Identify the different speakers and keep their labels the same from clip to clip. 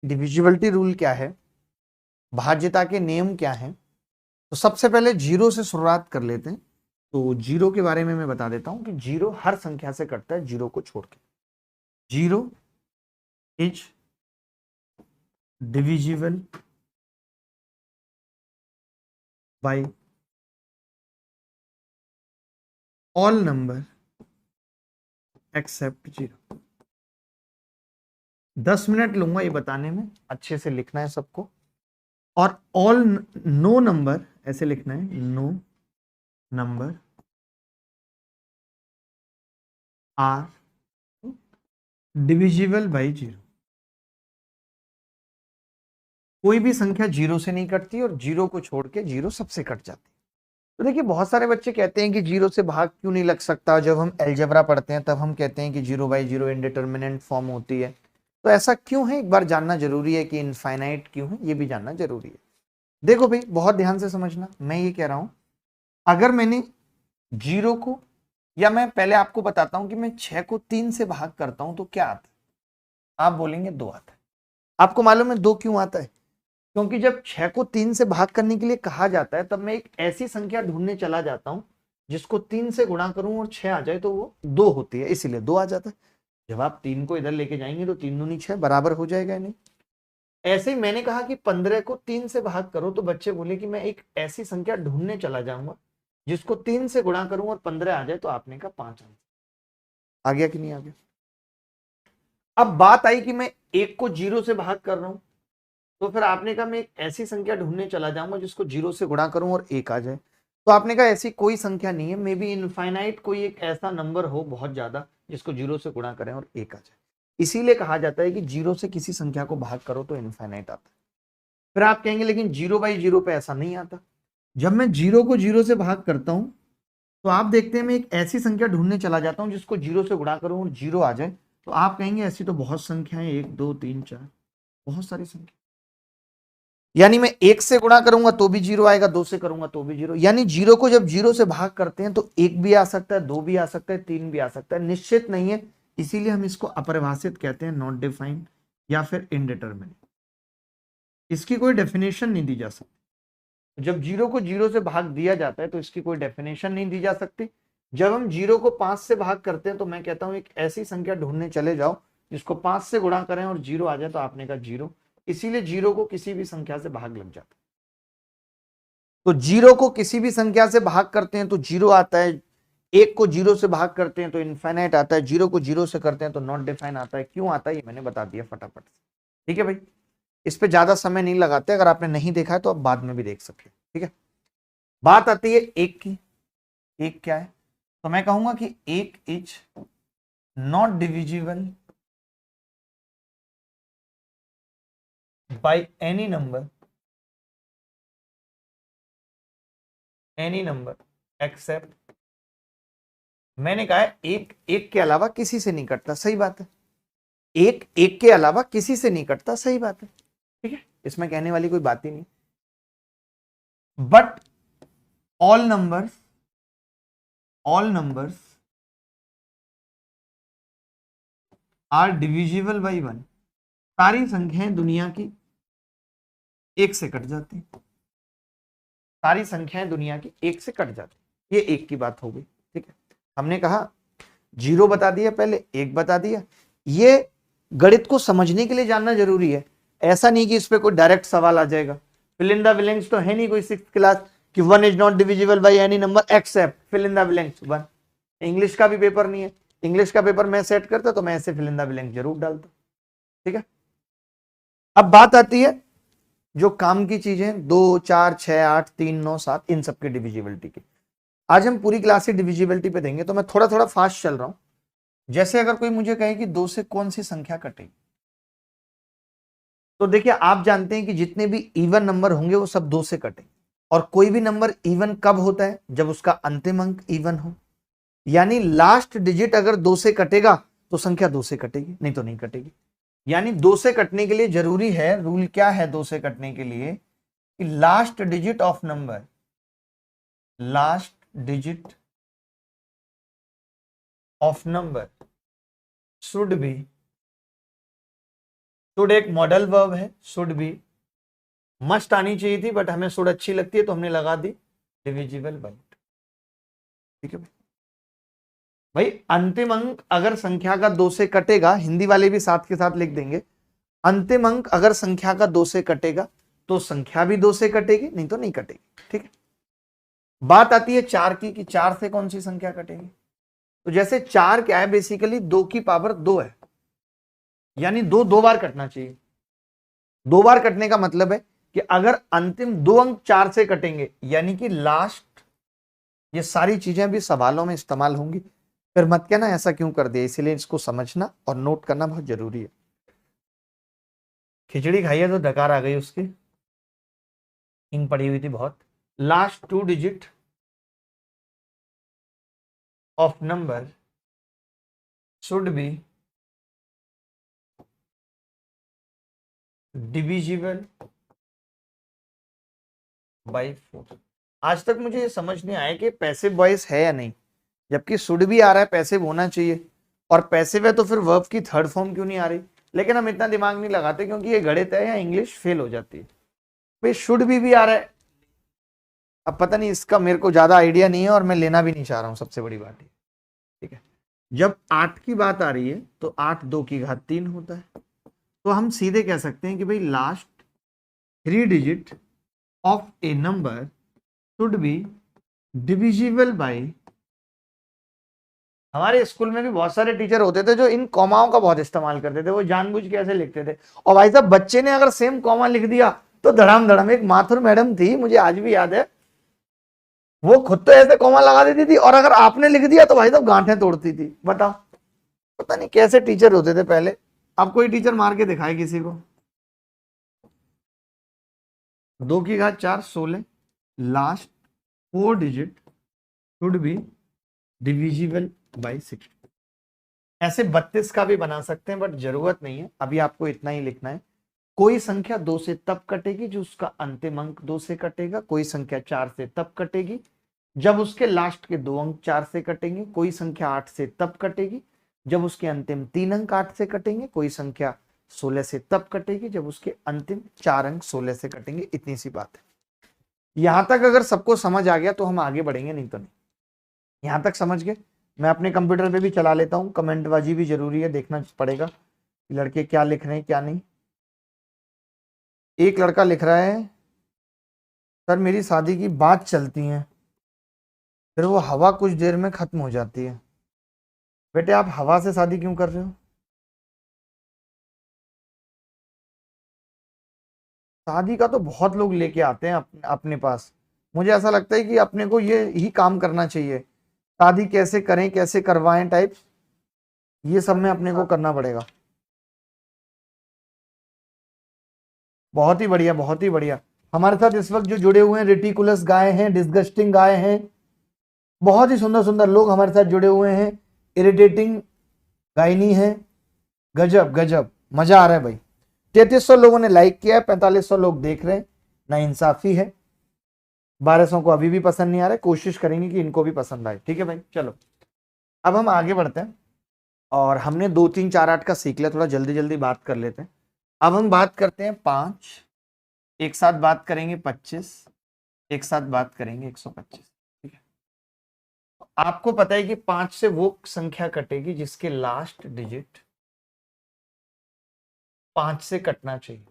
Speaker 1: Divisibility rule क्या है, भाज्यता के नियम क्या है। तो सबसे पहले जीरो से शुरुआत कर लेते हैं। तो जीरो के बारे में मैं बता देता हूं कि जीरो हर संख्या से कटता है जीरो को छोड़ के। Zero is divisible by all number except zero. 10 minute लूंगा ये बताने में, अच्छे से लिखना है सबको। और ऑल नो नंबर ऐसे लिखना है, no number are divisible by zero. कोई भी संख्या जीरो से नहीं कटती और जीरो को छोड़ के जीरो सबसे कट जाती। तो देखिए बहुत सारे बच्चे कहते हैं कि जीरो से भाग क्यों नहीं लग सकता। जब हम अलजेब्रा पढ़ते हैं तब हम कहते हैं कि zero by zero indeterminate form होती है। तो ऐसा क्यों है, एक बार जानना जरूरी है कि इनफाइनाइट क्यों है, ये भी जानना जरूरी है। देखो भाई बहुत ध्यान से समझना, मैं ये कह रहा हूं अगर मैंने जीरो को, या मैं पहले आपको बताता हूं कि मैं 6 को 3 से भाग करता हूं तो क्या आता है। आप बोलेंगे 2 आता है। आपको मालूम है 2 क्यों आता है? क्योंकि जब 6 को 3 से भाग करने के लिए कहा जाता है तब मैं एक ऐसी संख्या ढूंढने चला जाता हूं जिसको 3 से गुणा करूं और 6 आ जाए तो वो 2 होती है, इसीलिए 2 आ जाता है। जब आप 3 को इधर लेके जाएंगे तो 3 दूनी 6 बराबर हो जाएगा नहीं। ऐसे ही मैंने कहा कि 15 को 3 से भाग करो तो बच्चे बोले कि मैं एक ऐसी संख्या ढूंढने चला जाऊंगा जिसको 3 से गुणा करूं और 15 आ जाए, तो आपने कहा 5 आ गया कि नहीं आ गया। अब बात आई कि मैं 1 को 0 से भाग कर रहा हूं, तो फिर आपने कहा मैं एक ऐसी संख्या ढूंढने चला जाऊंगा जिसको 0 से गुणा करूं और 1 आ जाए। तो आपने कहा ऐसी कोई संख्या नहीं है, मे बी इनफाइनाइट कोई एक ऐसा नंबर हो बहुत ज्यादा जिसको 0 से गुणा करें और 1 आ जाए। इसीलिए कहा जाता है कि 0 से किसी संख्या को भाग करो तो इनफाइनाइट आता है। फिर आप कहेंगे लेकिन 0 बाई 0 पे ऐसा नहीं आता। जब मैं 0 को 0 से भाग करता हूं तो आप देखते हैं मैं एक ऐसी संख्या ढूंढने चला जाता हूं जिसको 0 से गुणा करूं और 0 आ जाए। तो आप कहेंगे ऐसी तो बहुत संख्याएं, 1 2 3 4, बहुत सारी संख्या। यानी मैं 1 से गुणा करूंगा तो भी 0 आएगा, 2 से करूंगा तो भी 0। यानी 0 को जब 0 से भाग करते हैं तो 1 भी आ सकता है, 2 भी आ सकता है, 3 भी आ सकता है, निश्चित नहीं है। इसीलिए हम इसको अपरिभाषित कहते हैं, नॉट डिफाइंड या फिर इनडिटरमिनेट। इसकी कोई डेफिनेशन नहीं दी जा सकती। जब 0 को 0 से भाग दिया जाता है तो इसकी कोई डेफिनेशन नहीं दी जा सकती। जब हम 0 को 5 से भाग करते हैं तो मैं कहता हूं एक ऐसी संख्या ढूंढने चले जाओ जिसको 5 से गुणा करें और 0 आ जाए, तो आपने कहा 0। इसीलिए 0 को किसी भी संख्या से भाग लग जाता है। तो 0 को किसी भी संख्या से भाग करते हैं तो 0 आता है, 1 को 0 से भाग करते हैं तो इनफाइनाइट आता है, 0 को 0 से करते हैं तो नॉट डिफाइन आता है। क्यों आता है ये मैंने बता दिया फटाफट से। ठीक है भाई, इस पे ज्यादा समय नहीं लगाते। अगर आपने नहीं देखा है तो आप बाद में भी देख सकते हैं। ठीक है, बात आती है 1 की। 1 क्या है? तो मैं कहूंगा कि 1 is not divisible by any number accept. मैंने कहा है एक एक के अलावा किसी से नहीं कटता, सही बात है। एक एक के अलावा किसी से नहीं कटता, सही बात है। ठीक है, इसमें कहने वाली कोई बात ही नहीं। But all numbers are divisible by 1। सारी संख्याएं दुनिया की 1 से कट जाती हैं। सारी संख्याएं दुनिया की 1 से कट जाती। ये 1 की बात हो गई। ठीक है, हमने कहा 0 बता दिया, पहले 1 बता दिया। ये गणित को समझने के लिए जानना जरूरी है। ऐसा नहीं कि इस पे कोई डायरेक्ट सवाल आ जाएगा। फिल इन द ब्लैंक्स तो है नहीं कोई 6th क्लास कि 1 is not divisible by any number except fill in the blanks 1। English का भी पेपर नहीं है। इंग्लिश का पेपर मैं सेट करता तो मैं ऐसे फिल इन द ब्लैंक जरूर डालता। ठीक है, अब बात आती है जो काम की चीजें 2 4 6 8 3 9 7 इन सबके डिविजिबिलिटी की। आज हम पूरी क्लास की डिविजिबिलिटी पे देंगे, तो मैं थोड़ा थोड़ा फास्ट चल रहा हूं। जैसे अगर कोई मुझे कहे कि 2 से कौन सी संख्या कटेगी, तो देखिए आप जानते हैं कि जितने भी इवन नंबर होंगे वो सब 2 से कटेंगे। और कोई भी नंबर इवन कब होता है? जब उसका अंतिम अंक इवन हो। यानी लास्ट डिजिट अगर 2 से कटेगा तो संख्या 2 से कटेगी, नहीं तो नहीं कटेगी। यानी 2 से कटने के लिए जरूरी है, रूल क्या है 2 से कटने के लिए, कि last digit of number, last digit of number should be should एक मॉडल वर्ब है, शुड भी मस्ट आनी चाहिए थी, बट हमें शुड अच्छी लगती है तो हमने लगा दी डिविजिबल बाय। ठीक है भाई, अंतिम अंक अगर संख्या का 2 से कटेगा, हिंदी वाले भी साथ के साथ लिख देंगे, अंतिम अंक अगर संख्या का 2 से कटेगा तो संख्या भी 2 से कटेगी, नहीं तो नहीं कटेगी। ठीक है, बात आती है 4 की कि 4 से कौन सी संख्या कटेगी। तो जैसे 4 क्या है, बेसिकली 2 की पावर 2 है, यानी 2 बार कटना चाहिए। 2 बार कटने का मतलब है कि अगर अंतिम 2 अंक 4 से कटेंगे, यानी कि लास्ट, ये सारी चीजें भी सवालों में इस्तेमाल होंगी, फिर मत कहना ऐसा क्यों कर दिया, इसलिए इसको समझना और नोट करना बहुत जरूरी है। खिचड़ी खाई है तो डकार आ गई उसकी, हींग पड़ी हुई थी बहुत। Last 2 digit of number should be divisible by 4। आज तक मुझे ये समझ नहीं आया कि पैसिव वॉइस है या नहीं, जबकि शुड भी आ रहा है, पैसिव होना चाहिए, और पैसिव है तो फिर वर्ब की थर्ड फॉर्म क्यों नहीं आ रही। लेकिन हम इतना दिमाग नहीं लगाते क्योंकि ये गणित है या इंग्लिश फेल हो जाती है। भाई शुड भी आ रहा है, अब पता नहीं, इसका मेरे को ज्यादा आइडिया नहीं है और मैं लेना भी नहीं चाह रहा हूं, सबसे बड़ी बात है। ठीक है, जब 8 की बात आ रही है तो 8 2 की घात 3 होता है, तो हम सीधे कह सकते हैं कि भाई last 3 digit of A number should be divisible by. हमारे स्कूल में भी बहुत सारे टीचर होते थे जो इन कॉमाओं का बहुत इस्तेमाल करते थे, वो जानबूझ के ऐसे लिखते थे, और भाई साहब बच्चे ने अगर सेम कॉमा लिख दिया तो धड़ाम धड़ाम। एक माथुर मैडम थी, मुझे आज भी याद है, वो खुद तो ऐसे कॉमा लगा देती थी, और अगर आपने लिख दिया तो भाई साहब गांठें तोड़ती थी। बताओ, पता नहीं कैसे टीचर होते थे पहले। अब कोई टीचर मार के दिखाए किसी को। 2 की घात 4 16, last 4 digit should be divisible by 6। ऐसे 32 का भी बना सकते हैं, बट जरूरत नहीं है, अभी आपको इतना ही लिखना है। कोई संख्या 2 से तब कटेगी जो उसका अंतिम अंक 2 से कटेगा, कोई संख्या 4 से तब कटेगी जब उसके लास्ट के 2 अंक 4 से कटेंगे, कोई संख्या 8 से तब कटेगी जब उसके अंतिम 3 अंक 8 से कटेंगे, कोई संख्या 16 से तब कटेगी जब उसके अंतिम 4 अंक 16 से कटेंगे। इतनी सी बात है। यहां तक अगर सबको समझ आ गया तो हम आगे बढ़ेंगे, नहीं तो नहीं। यहां तक समझ गए? मैं अपने कंप्यूटर पे भी चला लेता हूँ, कमेंटबाजी भी जरूरी है, देखना पड़ेगा कि लड़के क्या लिख रहे हैं क्या नहीं। एक लड़का लिख रहा है, सर मेरी शादी की बात चलती है, फिर वो हवा कुछ देर में खत्म हो जाती है। बेटे आप हवा से शादी क्यों कर रहे हो? शादी का तो बहुत लोग लेके आते हैं अपने पास। मुझे ऐसा लगता है कि अपने को ये ही काम करना चाहिए, शादी कैसे करें कैसे करवाएं टाइप, ये सब में अपने को करना पड़ेगा। बहुत ही बढ़िया, बहुत ही बढ़िया। हमारे साथ इस वक्त जो जुड़े हुए हैं, रेटिकुलस गाय हैं, डिस्गस्टिंग गाय हैं, बहुत ही सुंदर सुंदर लोग हमारे साथ जुड़े हुए हैं। इरिटेटिंग गायनी है, गजब गजब, मजा आ रहा है भाई। 3300 लोगों ने लाइक किया है, 4500 लोग देख रहे हैं, ना इंसाफी है। 1200 को अभी भी पसंद नहीं आ रहा है, कोशिश करेंगे कि इनको भी पसंद आए। ठीक है भाई, चलो अब हम आगे बढ़ते हैं। और हमने 2 3 4 8 का सीख लिया, थोड़ा जल्दी जल्दी बात कर लेते हैं। अब हम बात करते हैं 5, एक साथ बात करेंगे 25, एक साथ बात करेंगे 125। ठीक है, आपको पता है कि 5 से वो संख्या कटेगी जिसके लास्ट डिजिट 5 से कटना चाहिए।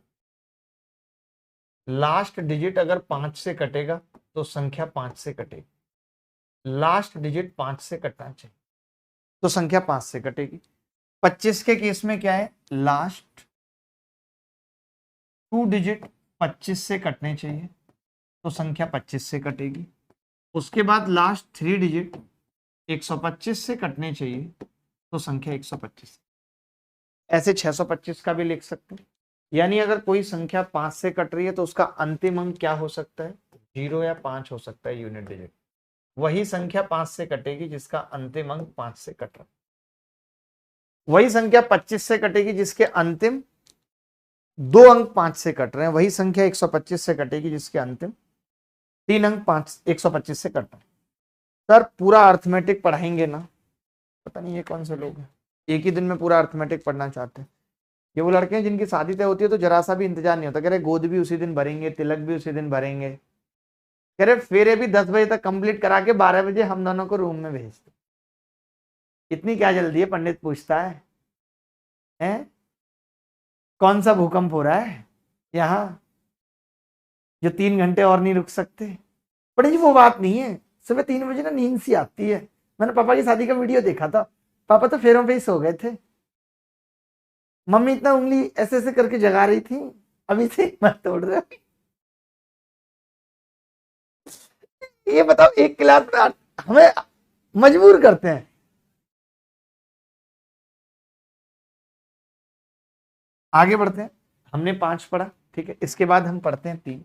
Speaker 1: लास्ट डिजिट अगर 5 से कटेगा तो संख्या 5 से कटेगी। लास्ट डिजिट 5 से कटना चाहिए तो संख्या 5 से कटेगी। 25 के केस में क्या है, लास्ट 2 डिजिट 25 से कटने चाहिए तो संख्या 25 से कटेगी। उसके बाद लास्ट 3 डिजिट 125 से कटने चाहिए तो संख्या 125। ऐसे 625 का भी लिख सकते हैं। यानी अगर कोई संख्या 5 से कट रही है तो उसका अंतिम अंक क्या हो सकता है, 0 या 5 हो सकता है यूनिट डिजिट। वही संख्या 5 से कटेगी जिसका अंतिम अंक 5 से कट रहा है। वही संख्या 25 से कटेगी जिसके अंतिम 2 अंक 5 से कट रहे हैं। वही संख्या 125 से कटेगी जिसके अंतिम 3 अंक 125 से कट रहे हैं। सर पूरा अर्थमेटिक पढ़ाएंगे ना? पता नहीं ये कौन से लोग हैं एक ही दिन में पूरा अर्थमेटिक पढ़ना चाहते हैं। ये वो लड़के हैं जिनकी शादी तय होती है तो जरा सा भी इंतजार नहीं होता, कह रहे गोद भी उसी दिन भरेंगे, तिलक भी उसी दिन भरेंगे, कह रहे फेरे भी 10 बजे तक कंप्लीट करा के 12 बजे हम दोनों को रूम में भेज दो। इतनी क्या जल्दी है, पंडित पूछता है, हैं? कौन सा भूकंप हो रहा है यहाँ जो 3 घंटे और नहीं रुक सकते? बड़ी जी वो बात नहीं है, सुबह 3 बजे ना नींद सी आती है। मैंने पापा की शादी का वीडियो देखा था, पापा तो फेरों पे ही सो गए थे, मम्मी इतना उंगली ऐसे ऐसे करके जगा रही थी, अभी से मत तोड़ रहे। ये बताओ एक क्लास में हमें मजबूर करते हैं। आगे बढ़ते हैं, हमने 5 पढ़ा, ठीक है, इसके बाद हम पढ़ते हैं 3।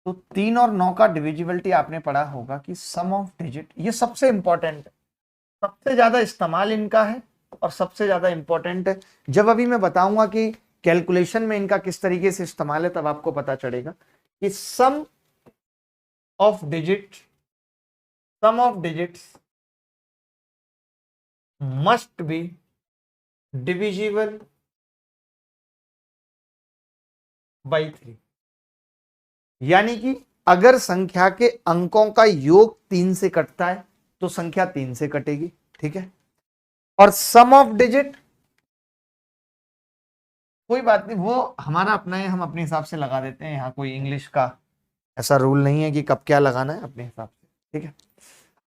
Speaker 1: तो 3 और 9 का डिविजिबिलिटी आपने पढ़ा होगा कि सम ऑफ डिजिट, ये सबसे इंपॉर्टेंट है, सबसे ज्यादा इस्तेमाल इनका है और सबसे ज्यादा इंपॉर्टेंट है। जब अभी मैं बताऊंगा कि कैलकुलेशन में इनका किस तरीके से इस्तेमाल है तब आपको पता चलेगा कि sum of digits must be divisible by 3। यानी कि अगर संख्या के अंकों का योग 3 से कटता है तो संख्या 3 से कटेगी, ठीक है। और सम ऑफ डिजिट कोई बात नहीं, वो हमारा अपना है, हम अपने हिसाब से लगा देते हैं, यहाँ कोई इंग्लिश का ऐसा रूल नहीं है कि कब क्या लगाना है, अपने हिसाब से, ठीक है।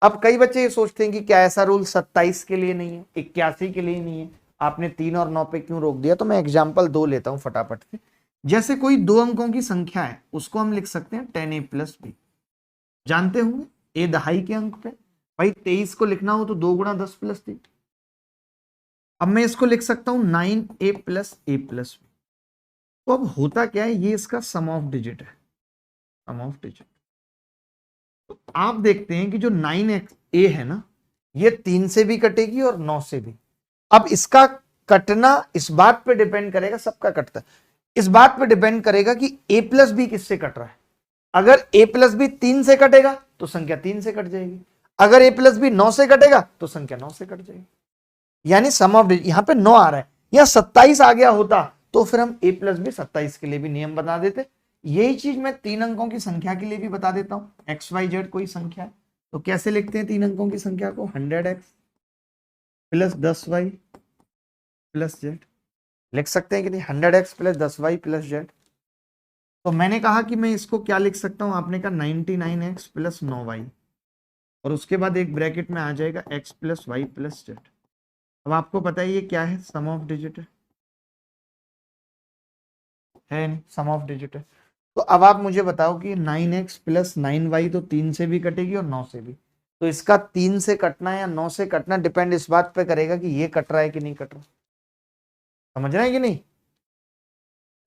Speaker 1: अब कई बच्चे ये सोचते हैं कि क्या ऐसा रूल 27 के लिए नहीं है, 81 के लिए नहीं है, आपने 3 और 9 पे क्यों रोक दिया? तो मैं एग्जाम्पल 2 लेता हूं फटाफट से। जैसे कोई 2 अंकों की संख्या है, उसको हम लिख सकते हैं 10a + b, जानते होंगे a दहाई के अंक पे, भाई 23 को लिखना हो तो 2 × 10 + 3। अब मैं इसको लिख सकता हूं 9a + a + b। तो अब होता क्या है, ये इसका सम ऑफ डिजिट है, सम ऑफ डिजिट। तो आप देखते हैं कि जो 9a है ना, ये 3 से भी कटेगी और 9 से भी। अब इसका कटना इस बात पे डिपेंड करेगा, सबका कटता है, इस बात पे डिपेंड करेगा कि a + b किससे कट रहा है। अगर a + b 3 से कटेगा तो संख्या 3 से कट जाएगी, अगर a + b 9 से कटेगा तो संख्या 9 से कट जाएगी। यानी सम ऑफ डिजिट यहां पे 9 आ रहा है, या 27 आ गया होता तो फिर हम a + b 27 के लिए भी नियम बता देते। यही चीज मैं 3 अंकों की संख्या के लिए भी बता देता हूं। XYZ कोई संख्या है तो कैसे लिखते हैं 3 अंकों की संख्या को? 100x + 10y + z लिख सकते हैं कि नहीं? 100x + 10y + z। तो मैंने कहा कि मैं इसको क्या लिख सकता हूं, आपने कहा 99x + 9y, और उसके बाद एक ब्रैकेट में आ जाएगा x + y + z। अब आपको पता है ये क्या है, सम ऑफ डिजिट है नहीं, सम ऑफ डिजिट है। तो अब आप मुझे बताओ कि 9x + 9y तो 3 से भी कटेगी और 9 से भी, तो इसका 3 से कटना या 9 से कटना डिपेंड इस बात पे करेगा कि ये कट रहा है कि नहीं कट रहा। समझ रहे हैं कि नहीं?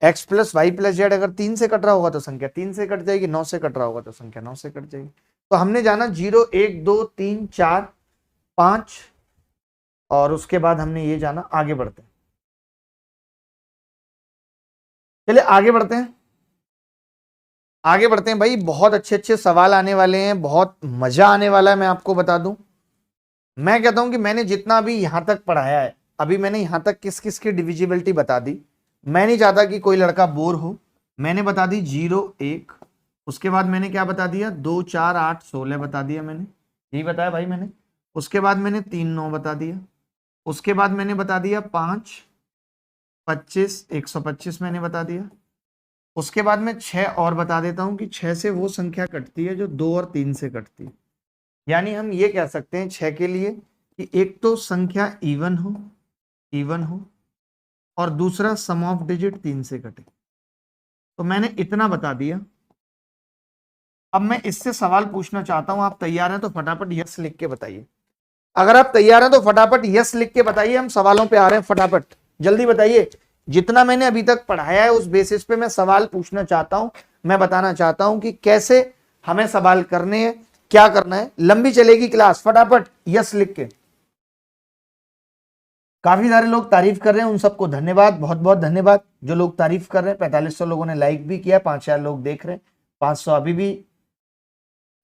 Speaker 1: x + y + z अगर 3 से कट रहा होगा तो संख्या 3 से कट जाएगी, 9 से कट रहा होगा तो संख्या 9 से कट जाएगी। तो हमने जाना 0 1 2 3 4 5, और उसके बाद हमने ये जाना। आगे बढ़ते हैं, चलिए आगे बढ़ते हैं, आगे बढ़ते हैं भाई। बहुत अच्छे अच्छे सवाल आने वाले हैं, बहुत मजा आने वाला है। मैं आपको बता दूं, मैं कहता हूं कि मैंने जितना भी यहां तक पढ़ाया है, अभी मैंने यहां तक किस किस की डिविजिबिलिटी बता दी। मैं नहीं चाहता कि कोई लड़का बोर हो। मैंने बता दी 0 1, उसके बाद मैंने क्या बता दिया, 2 4 8 16 बता दिया, मैंने यही बताया भाई मैंने। उसके बाद मैंने 3 9 बता दिया, उसके बाद मैंने बता दिया 5 25 125 मैंने बता दिया। उसके बाद मैं 6 और बता देता हूं कि 6 से वो संख्या कटती है जो 2 और 3 से कटती है। यानी हम ये कह सकते हैं 6 के लिए कि एक तो संख्या इवन हो और दूसरा सम ऑफ डिजिट 3 से कटे। तो मैंने इतना बता दिया। अब मैं इससे सवाल पूछना चाहता हूं, आप तैयार हैं तो फटाफट यस लिख के बताइए। अगर आप तैयार हैं तो फटाफट यस लिख के बताइए। हम सवालों पे आ रहे हैं, फटाफट जल्दी बताइए। जितना मैंने अभी तक पढ़ाया है उस बेसिस पे मैं सवाल पूछना चाहता हूं। मैं बताना चाहता हूं कि कैसे हमें सवाल करने हैं, क्या करना है। लंबी चलेगी क्लास, फटाफट यस लिख के। काफी सारे लोग तारीफ कर रहे हैं, उन सबको धन्यवाद, बहुत बहुत धन्यवाद। जो लोग तारीफ कर रहे हैं, 4500 लोगों ने लाइक भी किया, 5-4 लोग देख रहे हैं, 500 अभी भी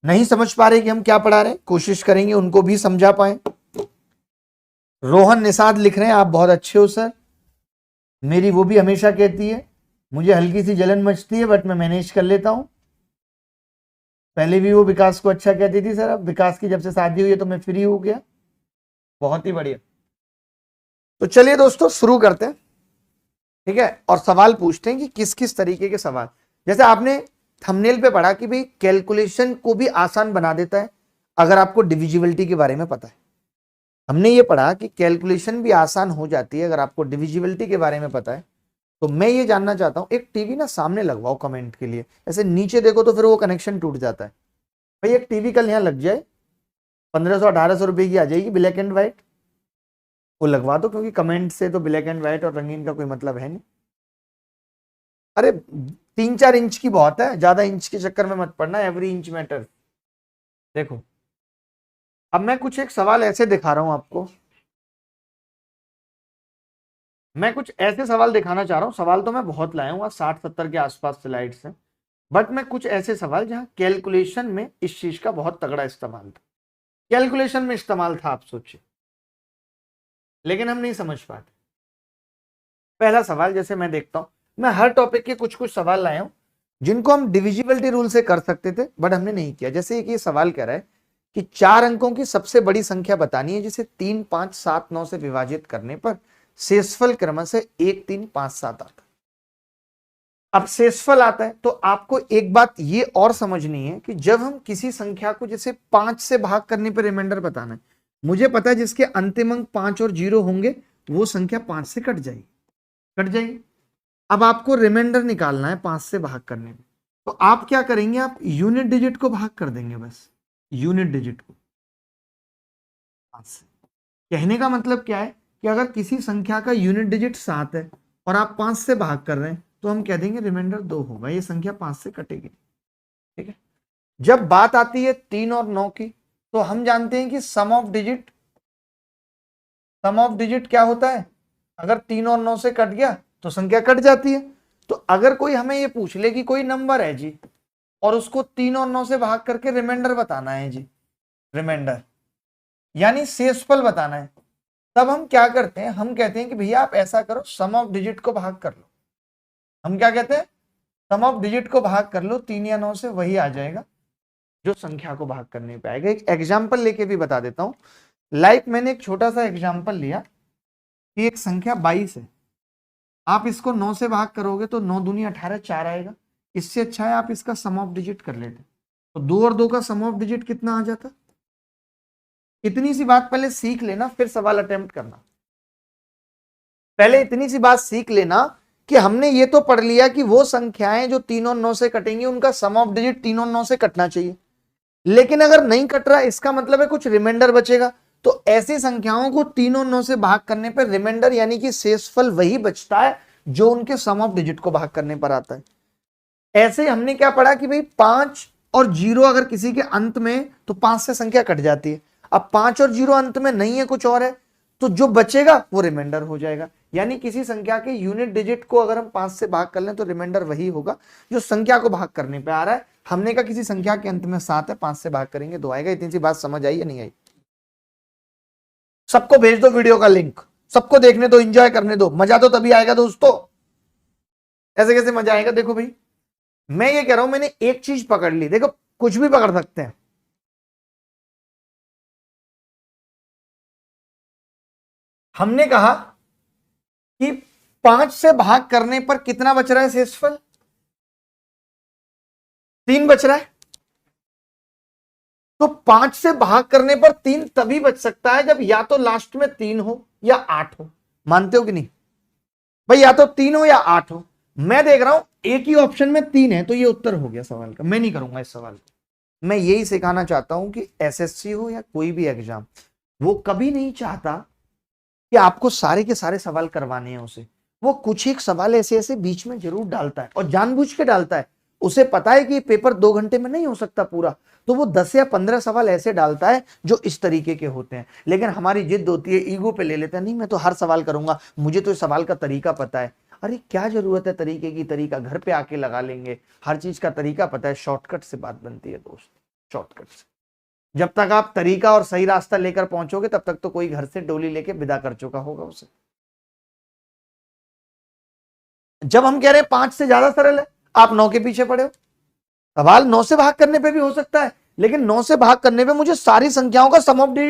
Speaker 1: नहीं समझ पा रहे कि हम क्या पढ़ा रहे हैं। कोशिश करेंगे उनको भी समझा पाए। रोहन निषाद लिख रहे हैं आप बहुत अच्छे हो सर। मेरी वो भी हमेशा कहती है मुझे हल्की सी जलन मचती है बट मैं मैनेज कर लेता हूं। पहले भी वो विकास को अच्छा कहती थी, सर अब विकास की जब से शादी हुई है तो मैं फ्री हो गया। बहुत ही बढ़िया। तो चलिए दोस्तों शुरू करते हैं, ठीक है, और सवाल पूछते हैं कि किस किस तरीके के सवाल। जैसे आपने थंबनेल पे पढ़ा कि भाई कैलकुलेशन को भी आसान बना देता है अगर आपको डिविजिबिलिटी के बारे में पता है। हमने ये पढ़ा कि कैलकुलेशन भी आसान हो जाती है अगर आपको डिविजिबिलिटी के बारे में पता है। तो मैं ये जानना चाहता हूं, एक टीवी ना सामने लगवाओ कमेंट के लिए, ऐसे नीचे देखो तो फिर वो कनेक्शन टूट जाता है। भाई एक टीवी कल यहाँ लग जाए, 1500-1800 रुपए की आ जाएगी, ब्लैक एंड व्हाइट, वो लगवा दो, क्योंकि कमेंट से तो ब्लैक एंड व्हाइट और रंगीन का कोई मतलब है नहीं। अरे 3-4 इंच की बहुत है, ज्यादा इंच के चक्कर में मत पड़ना, एवरी इंच मैटर। देखो अब मैं कुछ एक सवाल ऐसे दिखा रहा हूं आपको, मैं कुछ ऐसे सवाल दिखाना चाह रहा हूं। सवाल तो मैं बहुत लाया हूं, 60-70 के आसपास स्लाइड से, बट मैं कुछ ऐसे सवाल जहां कैलकुलेशन में इस चीज का बहुत तगड़ा इस्तेमाल था, कैलकुलेशन में इस्तेमाल था, आप सोचिए, लेकिन हम नहीं समझ पाते। पहला सवाल, जैसे मैं देखता हूं, मैं हर टॉपिक के कुछ कुछ सवाल लाया हूं जिनको हम डिविजिबिलिटी रूल से कर सकते थे बट हमने नहीं किया। जैसे एक ये सवाल कह रहा है कि 4 अंकों की सबसे बड़ी संख्या बतानी है जिसे 3, 5, 7, 9 से विभाजित करने पर शेषफल क्रमशः 1, 3, 5, 7 आता है। अब शेषफल आता है तो आपको एक बात ये और समझनी है कि जब हम किसी संख्या को जैसे 5 से भाग करने पर रिमाइंडर बताना है, मुझे पता है जिसके अंतिम अंक 5 और 0 होंगे वो संख्या 5 से कट जाएगी, कट जाएगी। अब आपको रिमाइंडर निकालना है 5 से भाग करने में, तो आप क्या करेंगे, आप यूनिट डिजिट को भाग कर देंगे, बस यूनिट डिजिट को 5 से। कहने का मतलब क्या है कि अगर किसी संख्या का यूनिट डिजिट 7 है और आप 5 से भाग कर रहे हैं तो हम कह देंगे रिमाइंडर 2 होगा, ये संख्या 5 से कटेगी, ठीक है। जब बात आती है 3 और 9 की, तो हम जानते हैं कि सम ऑफ डिजिट क्या होता है, अगर 3 और 9 से कट गया तो संख्या कट जाती है। तो अगर कोई हमें ये पूछ ले कि कोई नंबर है जी और उसको 3 और 9 से भाग करके रिमाइंडर बताना है जी, रिमाइंडर यानी शेषफल बताना है, तब हम क्या करते हैं, हम कहते हैं कि भैया आप ऐसा करो, सम ऑफ डिजिट को भाग कर लो। हम क्या कहते हैं, सम ऑफ डिजिट को भाग कर लो, 3 या 9 से, वही आ जाएगा जो संख्या को भाग करने पे आएगा। एक एग्जाम्पल लेके भी बता देता हूं। लाइक मैंने एक छोटा सा एग्जाम्पल लिया कि एक संख्या 22 है, आप इसको 9 से भाग करोगे तो 9 दूनी 18, 4 आएगा। इससे अच्छा है आप इसका सम ऑफ डिजिट कर लेते, तो 2 और 2 का सम ऑफ डिजिट कितना आ जाता। इतनी सी बात पहले सीख लेना, फिर सवाल अटेम्प्ट करना। पहले इतनी सी बात सीख लेना कि हमने ये तो पढ़ लिया कि वो संख्याएं जो 3 और 9 से कटेंगी उनका सम ऑफ डिजिट 3 और 9 से कटना चाहिए, लेकिन अगर नहीं कट रहा इसका मतलब है कुछ रिमाइंडर बचेगा। तो ऐसी संख्याओं को 3 और 9 से भाग करने पर रिमाइंडर यानी कि शेषफल वही बचता है जो उनके सम ऑफ डिजिट को भाग करने पर आता है। ऐसे हमने क्या पढ़ा कि भाई 5 और 0 अगर किसी के अंत में, तो 5 से संख्या कट जाती है। अब 5 और 0 अंत में नहीं है, कुछ और है, तो जो बचेगा वो रिमाइंडर हो जाएगा। यानी किसी संख्या के यूनिट डिजिट को अगर हम 5 से भाग कर लें तो रिमाइंडर वही होगा जो संख्या को भाग करने पे आ रहा है। हमने कहा किसी संख्या के अंत में 7 है, 5 से भाग करेंगे 2 आएगा। इतनी सी बात समझ आई या नहीं आई? सबको भेज दो वीडियो का लिंक, सबको देखने दो, एंजॉय करने दो, मजा तो तभी आएगा दोस्तों। ऐसे कैसे मजा आएगा? देखो भाई मैं ये कह रहा हूं, मैंने एक चीज पकड़ ली, देखो कुछ भी पकड़ सकते हैं। हमने कहा कि 5 से भाग करने पर कितना बच रहा है शेषफल, 3 बच रहा है। तो 5 से भाग करने पर 3 तभी बच सकता है जब या तो लास्ट में 3 हो या 8 हो। मानते हो कि नहीं भाई? या तो 3 हो या 8 हो। मैं देख रहा हूं एक ही ऑप्शन में 3 है, तो ये उत्तर हो गया सवाल का। मैं नहीं करूंगा इस सवाल को। मैं यही सिखाना चाहता हूं कि एसएससी हो या कोई भी एग्जाम, वो कभी नहीं चाहता कि आपको सारे के सारे सवाल करवाने हैं उसे। वो कुछ एक सवाल ऐसे ऐसे बीच में जरूर डालता है, और जानबूझ के डालता है। उसे पता है कि पेपर 2 घंटे में नहीं हो सकता पूरा, तो वो 10 या 15 सवाल ऐसे डालता है जो इस तरीके के होते हैं। लेकिन हमारी जिद होती है, ईगो पे ले लेते हैं, नहीं मैं तो हर सवाल करूंगा, मुझे तो इस सवाल का तरीका पता है। अरे क्या जरूरत है तरीके की? तरीका घर पे आके लगा लेंगे। हर चीज का तरीका पता है, शॉर्टकट से बात बनती है दोस्त, शॉर्टकट से। जब तक आप तरीका और सही रास्ता लेकर पहुंचोगे तब तक तो कोई घर से डोली लेके विदा कर चुका होगा उसे। जब हम कह रहे हैं 5 से ज्यादा सरल है, आप 9 के पीछे पड़े हो। सवाल 9 से भाग करने पे भी हो सकता है, लेकिन 9 से भाग करने पे मुझे सारी संख्याओं का सम ऑफ डिजिट